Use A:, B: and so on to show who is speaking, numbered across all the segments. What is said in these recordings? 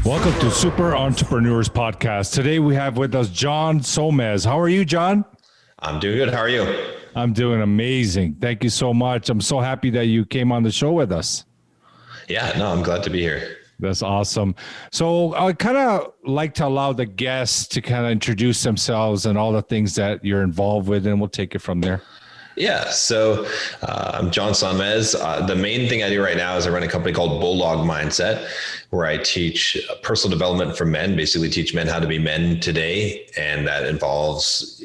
A: Welcome to Super Entrepreneurs Podcast. Today we have with us John Sonmez. How are you, John?
B: I'm doing good. How are you?
A: I'm doing amazing. Thank you so much. I'm so happy that you came on the show with us.
B: Yeah, no, I'm glad to be here.
A: That's awesome. So I kind of like to allow the guests to kind of introduce themselves and all the things that you're involved with, and we'll take it from there.
B: Yeah, so I'm John Sonmez. The main thing I do right now is I run a company called Bulldog Mindset, where I teach personal development for men, basically teach men how to be men today. And that involves,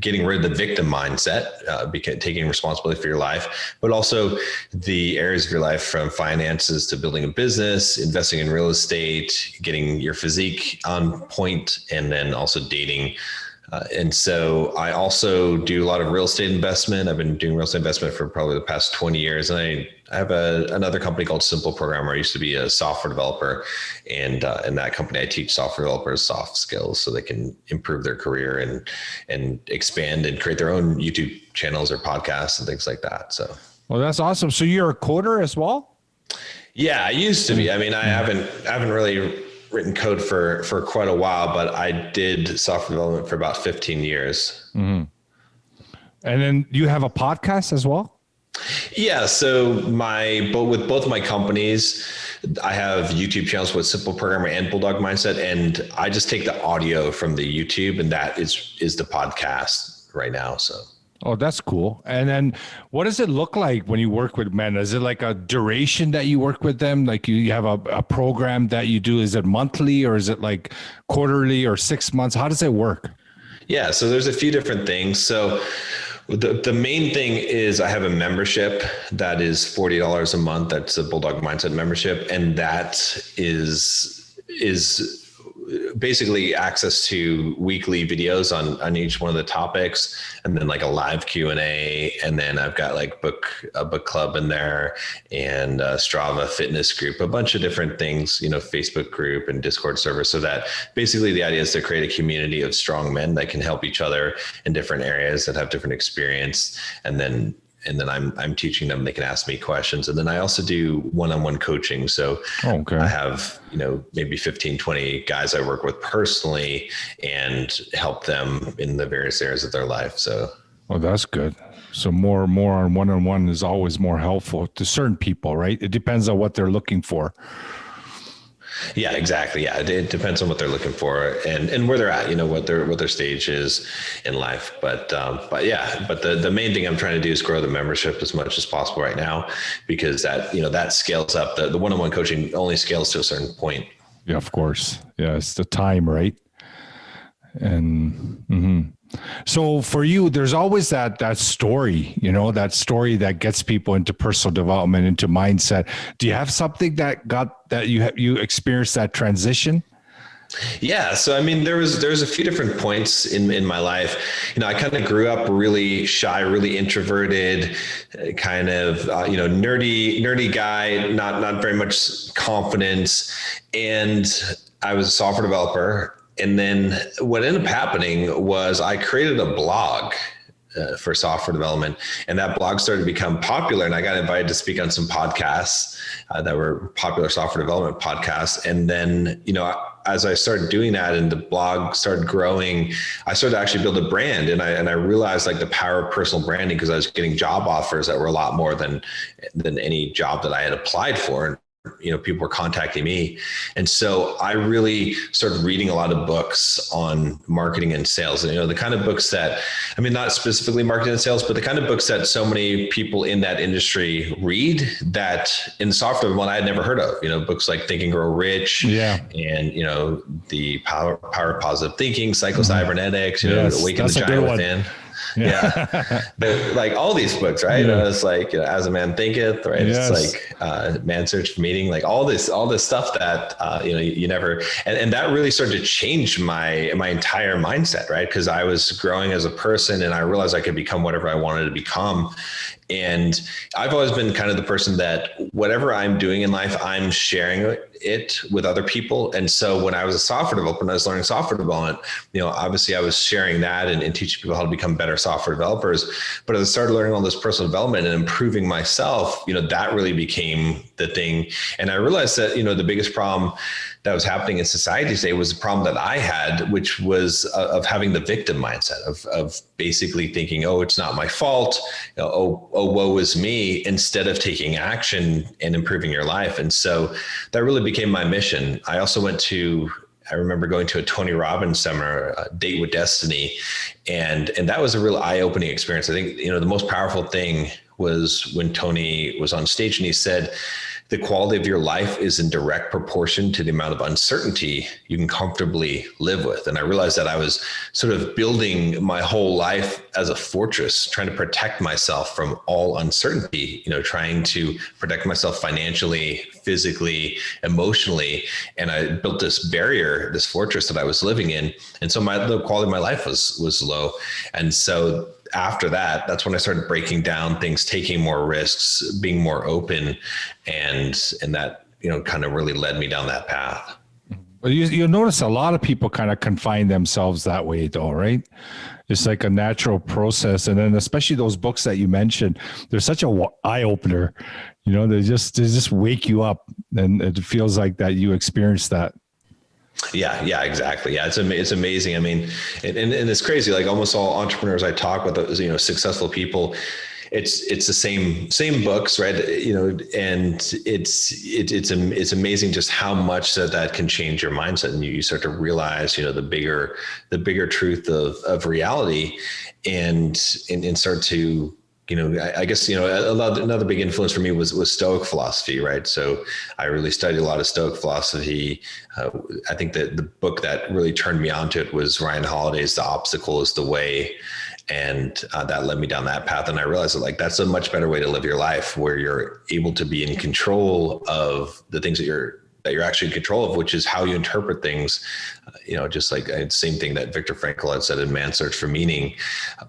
B: getting rid of the victim mindset, taking responsibility for your life, but also the areas of your life from finances to building a business, investing in real estate, getting your physique on point, and then also dating. And so I also do a lot of real estate investment. I've been doing real estate investment for probably the past 20 years. And I have another company called Simple Programmer. I used to be a software developer, and in that company, I teach software developers soft skills so they can improve their career and expand and create their own YouTube channels or podcasts and things like that. So,
A: well, that's awesome. So you're a coder as well?
B: Yeah, I used to be. I mean, I haven't really written code for quite a while, but I did software development for about 15 years.
A: Mm-hmm. And then you have a podcast as well?
B: Yeah. So with both my companies, I have YouTube channels with Simple Programmer and Bulldog Mindset. And I just take the audio from the YouTube, and that is the podcast right now. So.
A: Oh, that's cool. And then what does it look like when you work with men? Is it like a duration that you work with them? Like you have a program that you do? Is it monthly, or is it like quarterly or 6 months? How does it work?
B: Yeah. So there's a few different things. So the main thing is I have a membership that is $40 a month. That's a Bulldog Mindset membership. And that is basically access to weekly videos on each one of the topics, and then like a live Q&A. And then I've got like a book club in there, and a Strava fitness group, a bunch of different things, Facebook group and Discord server. So that basically the idea is to create a community of strong men that can help each other in different areas that have different experience. And then I'm teaching them. They can ask me questions. And then I also do one-on-one coaching. So I have, maybe 15, 20 guys I work with personally and help them in the various areas of their life. So.
A: Oh, that's good. So more on one-on-one is always more helpful to certain people, right? It depends on what they're looking for.
B: Yeah, exactly. Yeah. It depends on what they're looking for and where they're at, what their stage is in life. But the main thing I'm trying to do is grow the membership as much as possible right now, because that scales up. The one-on-one coaching only scales to a certain point.
A: Yeah, of course. Yeah. It's the time, right? And so for you, there's always that story, that story that gets people into personal development, into mindset. Do you have something that you experienced that transition?
B: Yeah. So, I mean, there's a few different points in my life. I kind of grew up really shy, really introverted, kind of, nerdy guy, not very much confidence. And I was a software developer. And then what ended up happening was I created a blog for software development, and that blog started to become popular. And I got invited to speak on some podcasts that were popular software development podcasts. And then, as I started doing that and the blog started growing, I started to actually build a brand. And I realized like the power of personal branding, because I was getting job offers that were a lot more than any job that I had applied for. People were contacting me. And so I really started reading a lot of books on marketing and sales. And, the kind of books that, not specifically marketing and sales, but the kind of books that so many people in that industry read that in software, one I had never heard of, books like Think and Grow Rich, and, the power of positive thinking, psycho-cybernetics, Awaken the Giant Within. Yeah. Like all these books, right? It's like, As a Man Thinketh, right? Yes. It's like Man Search for Meaning, like all this stuff that, you never, and that really started to change my entire mindset, right? Because I was growing as a person, and I realized I could become whatever I wanted to become. And I've always been kind of the person that whatever I'm doing in life, I'm sharing it with other people. And so when I was a software developer and I was learning software development, obviously I was sharing that and teaching people how to become better software developers. But as I started learning all this personal development and improving myself, that really became the thing. And I realized that, the biggest problem that was happening in society today was a problem that I had, which was of having the victim mindset of basically thinking, oh, it's not my fault. Oh, woe is me, instead of taking action and improving your life. And so that really became my mission. I also I remember going to a Tony Robbins seminar, Date with Destiny. And that was a real eye-opening experience. I think, the most powerful thing was when Tony was on stage and he said, the quality of your life is in direct proportion to the amount of uncertainty you can comfortably live with. And I realized that I was sort of building my whole life as a fortress, trying to protect myself from all uncertainty, trying to protect myself financially, physically, emotionally. And I built this barrier, this fortress that I was living in. And so the quality of my life was low. And so after that, that's when I started breaking down things, taking more risks, being more open, and that, kind of really led me down that path.
A: Well, you'll notice a lot of people kind of confine themselves that way though, right? It's like a natural process. And then especially those books that you mentioned, they're such a eye opener, they just wake you up, and it feels like that you experienced that.
B: Yeah, exactly. Yeah, it's amazing. I mean, and it's crazy. Like almost all entrepreneurs I talk with, successful people, it's the same books, right? And it's amazing just how much that can change your mindset, and you start to realize, the bigger truth of reality, and start to, I guess, another big influence for me was Stoic philosophy, right? So I really studied a lot of Stoic philosophy. I think that the book that really turned me onto it was Ryan Holiday's The Obstacle is the Way. And that led me down that path. And I realized that that's a much better way to live your life, where you're able to be in control of the things that you're actually in control of, which is how you interpret things. Just like same thing that Viktor Frankl had said in Man's Search for Meaning.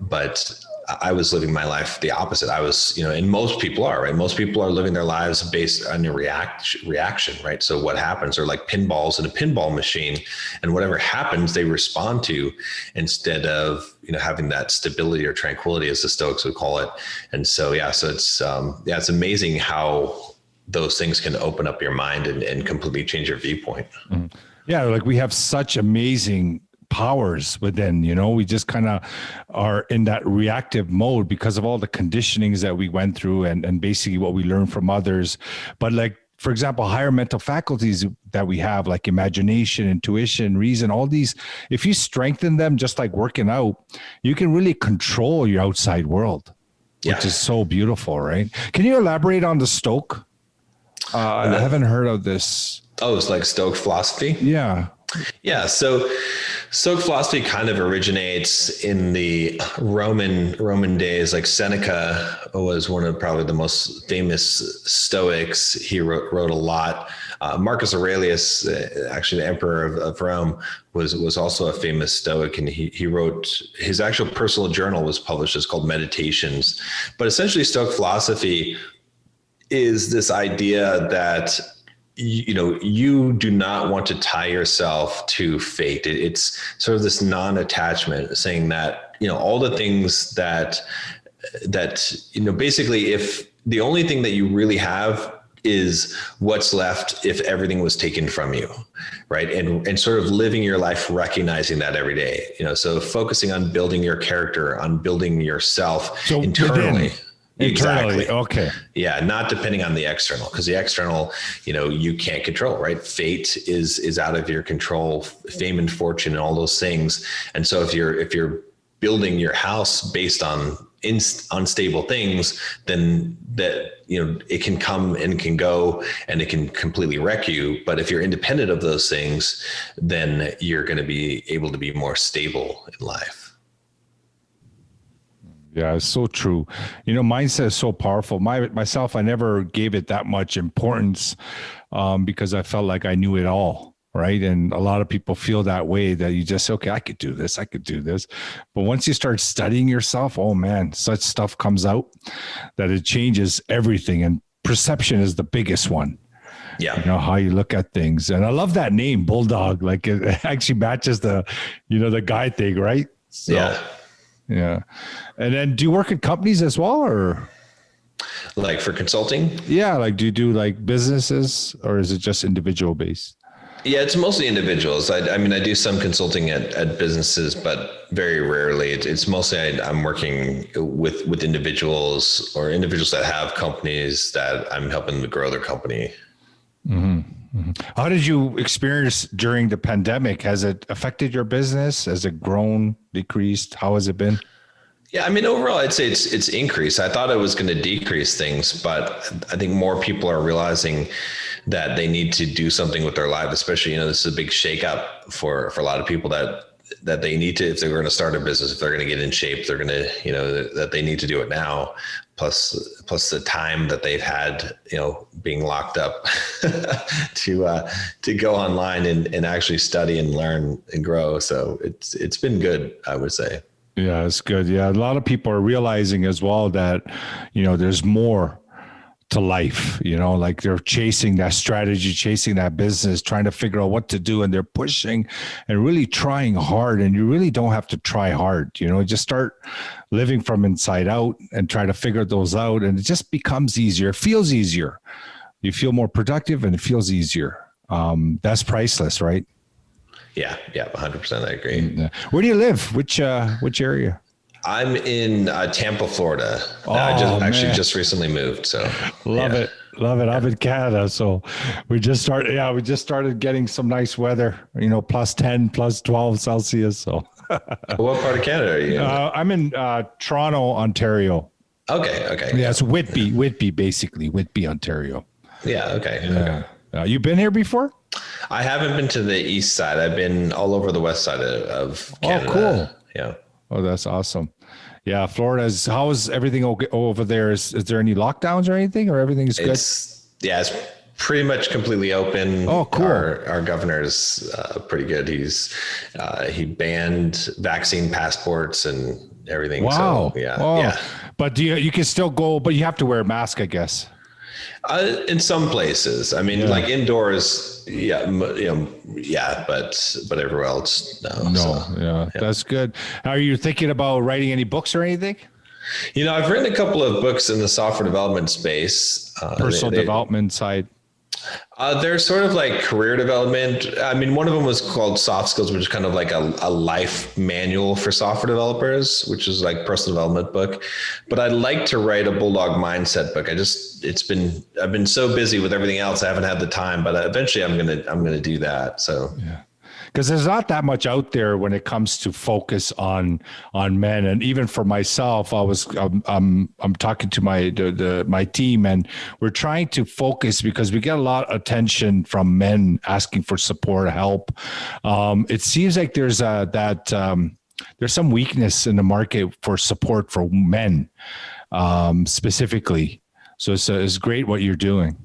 B: But I was living my life the opposite. I was, and most people are, right? Most people are living their lives based on your reaction, right? So what happens are like pinballs in a pinball machine, and whatever happens, they respond to, instead of, having that stability or tranquility, as the Stoics would call it. And so, it's amazing how those things can open up your mind and completely change your viewpoint.
A: Mm-hmm. Yeah. Like we have such amazing powers within, we just kind of are in that reactive mode because of all the conditionings that we went through and basically what we learned from others. But like, for example, higher mental faculties that we have, like imagination, intuition, reason, all these, if you strengthen them, just like working out, you can really control your outside world, which is so beautiful, right? Can you elaborate on the Stoic? I haven't heard of this.
B: Oh, it's like Stoic philosophy?
A: Yeah.
B: Yeah. So Stoic philosophy kind of originates in the Roman days. Like Seneca was one of probably the most famous Stoics. He wrote a lot. Marcus Aurelius, actually the emperor of Rome, was also a famous Stoic, and he wrote his actual personal journal was published. It's called Meditations. But essentially, Stoic philosophy is this idea that you do not want to tie yourself to fate. It's sort of this non-attachment, saying that, all the things that, basically if the only thing that you really have is what's left if everything was taken from you, right? And sort of living your life recognizing that every day, so focusing on building your character, on building yourself internally.
A: Internally,
B: exactly.
A: Okay.
B: Yeah, not depending on the external, because the external, you can't control, right? Fate is out of your control, fame and fortune and all those things. And so if you're building your house based on unstable things, then that, it can come and can go and it can completely wreck you. But if you're independent of those things, then you're going to be able to be more stable in life.
A: Yeah, it's so true. Mindset is so powerful. Myself, I never gave it that much importance because I felt like I knew it all, right? And a lot of people feel that way, that you just say, okay, I could do this. But once you start studying yourself, oh man, such stuff comes out that it changes everything. And perception is the biggest one.
B: Yeah.
A: you know, how you look at things. And I love that name, Bulldog. Like it actually matches the, you know, the guy thing, right? So,
B: Yeah.
A: yeah. And then do you work at companies as well, or?
B: Like for consulting?
A: Yeah. Like, do you do like businesses, or is it just individual based?
B: Yeah, it's mostly individuals. I mean, I do some consulting at businesses, but very rarely. It's mostly I'm working with individuals or individuals that have companies that I'm helping them grow their company.
A: How did you experience during the pandemic? Has it affected your business? Has it grown, decreased? How has it been?
B: Yeah, I mean, overall, I'd say it's increased. I thought it was going to decrease things, but I think more people are realizing that they need to do something with their life, especially, you know, this is a big shakeup for a lot of people that they need to, if they're going to start a business, if they're going to get in shape, they're going to, you know, that they need to do it now. Plus the time that they've had, you know, being locked up to go online and actually study and learn and grow. So it's been good, I would say.
A: Yeah, it's good. Yeah. A lot of people are realizing as well that, you know, there's more to life, you know, like they're chasing that strategy, chasing that business, trying to figure out what to do. And they're pushing and really trying hard. And you really don't have to try hard, you know, just start living from inside out and try to figure those out. And it just becomes easier. It feels easier. You feel more productive and it feels easier. That's priceless, right?
B: Yeah. 100%. I agree.
A: Where do you live? Which area?
B: I'm in Tampa, Florida.
A: Oh,
B: I just recently moved. So
A: love it. I'm in Canada. So we just started getting some nice weather, you know, plus 10, plus 12 Celsius. So
B: what part of Canada are you in?
A: I'm in Toronto, Ontario.
B: Okay.
A: Yeah, it's Whitby, basically Whitby, Ontario.
B: Yeah. Okay.
A: Yeah. You been here before?
B: I haven't been to the east side. I've been all over the west side of Canada.
A: Oh, cool.
B: Yeah.
A: Oh, that's awesome. Yeah, Florida's. How is everything over there? Is there any lockdowns or anything, or everything's good?
B: It's pretty much completely open.
A: Oh, cool.
B: Our governor is pretty good. He banned vaccine passports and everything.
A: Wow.
B: So, yeah.
A: Oh.
B: Yeah.
A: But you can still go, but you have to wear a mask, I guess.
B: In some places, I mean, like indoors, but everywhere else, no.
A: So, that's good. Are you thinking about writing any books or anything?
B: You know, I've written a couple of books in the software development space,
A: personal development side.
B: They're sort of like career development. I mean, one of them was called Soft Skills, which is kind of like a life manual for software developers, which is like personal development book. But I'd like to write a Bulldog Mindset book. I've been so busy with everything else, I haven't had the time. But eventually, I'm gonna do that. So
A: yeah. Because there's not that much out there when it comes to focus on men, and even for myself, I'm talking to my team, and we're trying to focus because we get a lot of attention from men asking for support, help. It seems like there's some weakness in the market for support for men, specifically. So it's great what you're doing.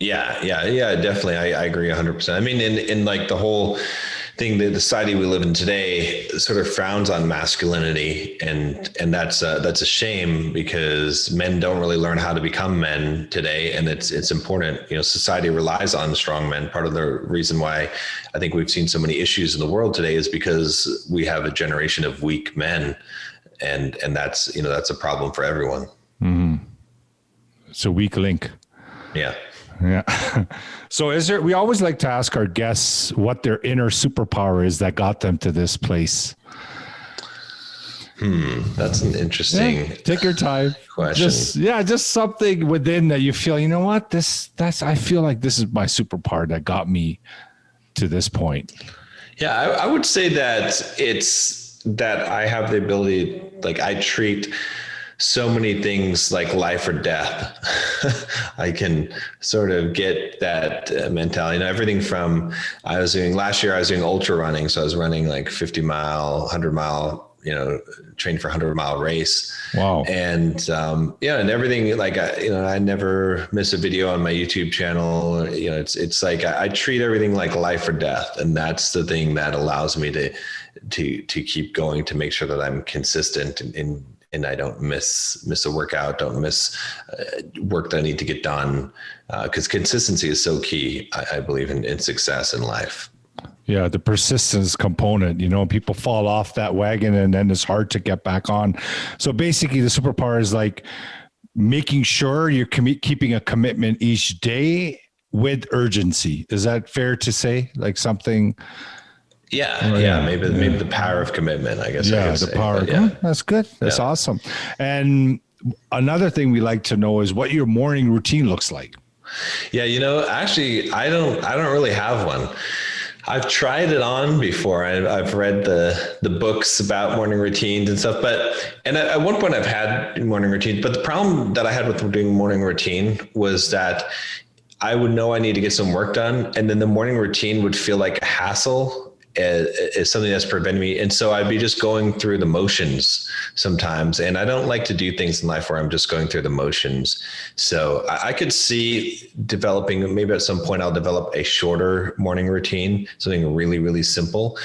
B: Yeah, definitely. I agree 100%. I mean, in like the whole thing, the society we live in today sort of frowns on masculinity, and that's a shame because men don't really learn how to become men today, and it's important. You know, society relies on strong men. Part of the reason why I think we've seen so many issues in the world today is because we have a generation of weak men, and that's a problem for everyone.
A: Mm-hmm. It's a weak link.
B: Yeah.
A: Yeah. So we always like to ask our guests what their inner superpower is that got them to this place.
B: That's an interesting
A: take your time
B: question.
A: Just something within that you feel, you know what, I feel like this is my superpower that got me to this point.
B: Yeah. I would say that it's that I have the ability, like I treat so many things like life or death. I can sort of get that mentality. You know, everything from last year I was doing ultra running. So I was running like 50 mile, 100 mile, trained for a 100-mile race.
A: Wow.
B: And, and everything like, I never miss a video on my YouTube channel. It's like, I treat everything like life or death. And that's the thing that allows me to keep going, to make sure that I'm consistent in and I don't miss a workout, don't miss work that I need to get done. Because consistency is so key, I believe, in success in life.
A: Yeah, the persistence component, people fall off that wagon and then it's hard to get back on. So basically the superpower is like making sure you're keeping a commitment each day with urgency. Is that fair to say? Like something?
B: Yeah. Maybe the power of commitment, I guess.
A: Yeah, the power. Yeah. That's good. That's awesome. And another thing we like to know is what your morning routine looks like.
B: Yeah, actually, I don't really have one. I've tried it on before. I've read the books about morning routines and stuff, and at one point I've had morning routines, but the problem that I had with doing morning routine was that I would know I need to get some work done, and then the morning routine would feel like a hassle. Is something that's preventing me. And so I'd be just going through the motions sometimes. And I don't like to do things in life where I'm just going through the motions. So I could see developing, maybe at some point I'll develop a shorter morning routine, something really, really simple.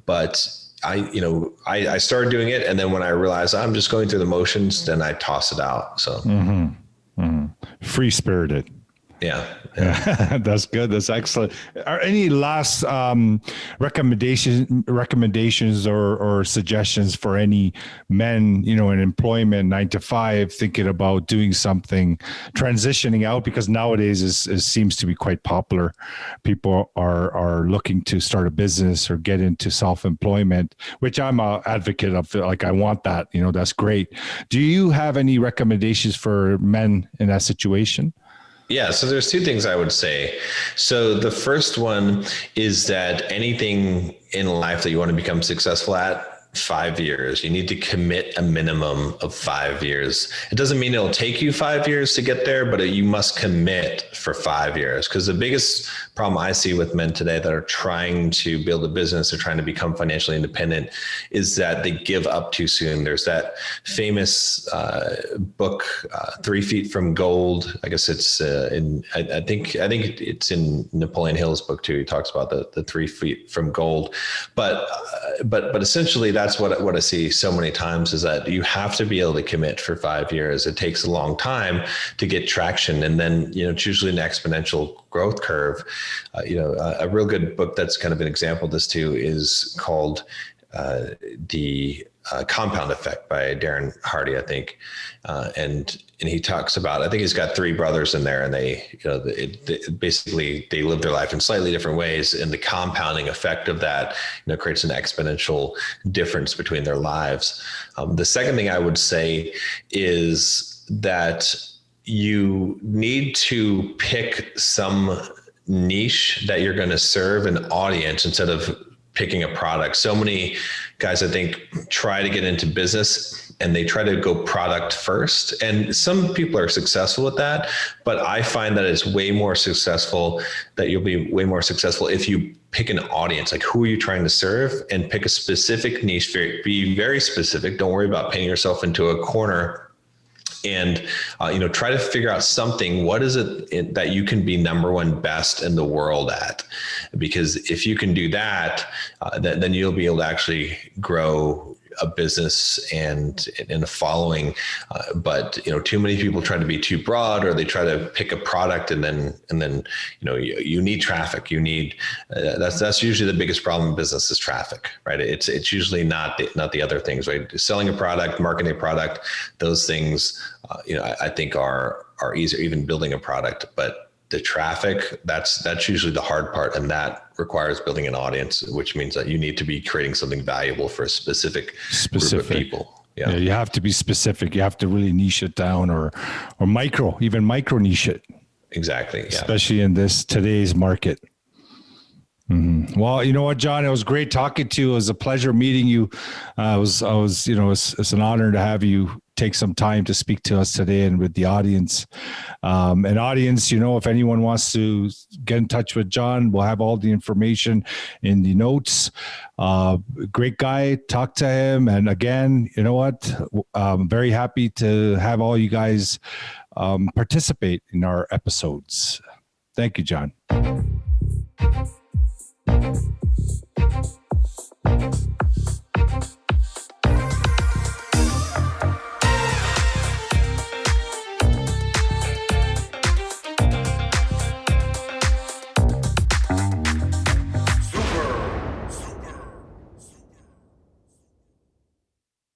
B: But I started doing it. And then when I realized I'm just going through the motions, then I toss it out. So
A: Free spirited.
B: Yeah.
A: That's good. That's excellent. Are any last recommendations or suggestions for any men, in employment 9 to 5, thinking about doing something, transitioning out? Because nowadays it seems to be quite popular. People are looking to start a business or get into self-employment, which I'm an advocate of. Like, I want that. That's great. Do you have any recommendations for men in that situation?
B: Yeah. So there's two things I would say. So the first one is that anything in life that you want to become successful at, 5 years, you need to commit a minimum of 5 years. It doesn't mean it'll take you 5 years to get there, but you must commit for 5 years. Because the biggest problem I see with men today that are trying to build a business or trying to become financially independent is that they give up too soon. There's that famous book, 3 Feet from Gold. I guess it's I think it's in Napoleon Hill's book too. He talks about the 3 feet from gold, but essentially that's what I see so many times, is that you have to be able to commit for 5 years. It takes a long time to get traction. And then, it's usually an exponential growth curve. A real good book that's kind of an example of this too is called the Compound Effect by Darren Hardy, I think. And he talks about, I think he's got 3 brothers in there, and they basically they live their life in slightly different ways. And the compounding effect of that, creates an exponential difference between their lives. The second thing I would say is that you need to pick some niche that you're going to serve an audience instead of picking a product. So many guys, I think, try to get into business and they try to go product first. And some people are successful with that, but I find that it's way more successful, that you'll be way more successful if you pick an audience. Like, who are you trying to serve, and pick a specific niche, be very specific. Don't worry about painting yourself into a corner. And, try to figure out something. What is it that you can be number one best in the world at? Because if you can do that, then you'll be able to actually grow a business and a following. But too many people try to be too broad, or they try to pick a product and then you need traffic. You need that's usually the biggest problem in business is traffic, right? It's usually not the other things, right? Selling a product, marketing a product, those things, I think are easier, even building a product. But the traffic, that's usually the hard part, and that requires building an audience, which means that you need to be creating something valuable for a specific group of people. Yeah, you
A: have to be specific. You have to really niche it down, or micro niche it.
B: Exactly. Yeah.
A: Especially in today's market. Mm-hmm. Well, you know what, John, it was great talking to you. It was a pleasure meeting you. It's an honor to have you take some time to speak to us today and with the audience. And audience, if anyone wants to get in touch with John, we'll have all the information in the notes. Great guy, talk to him. And again, you know what? I'm very happy to have all you guys participate in our episodes. Thank you, John.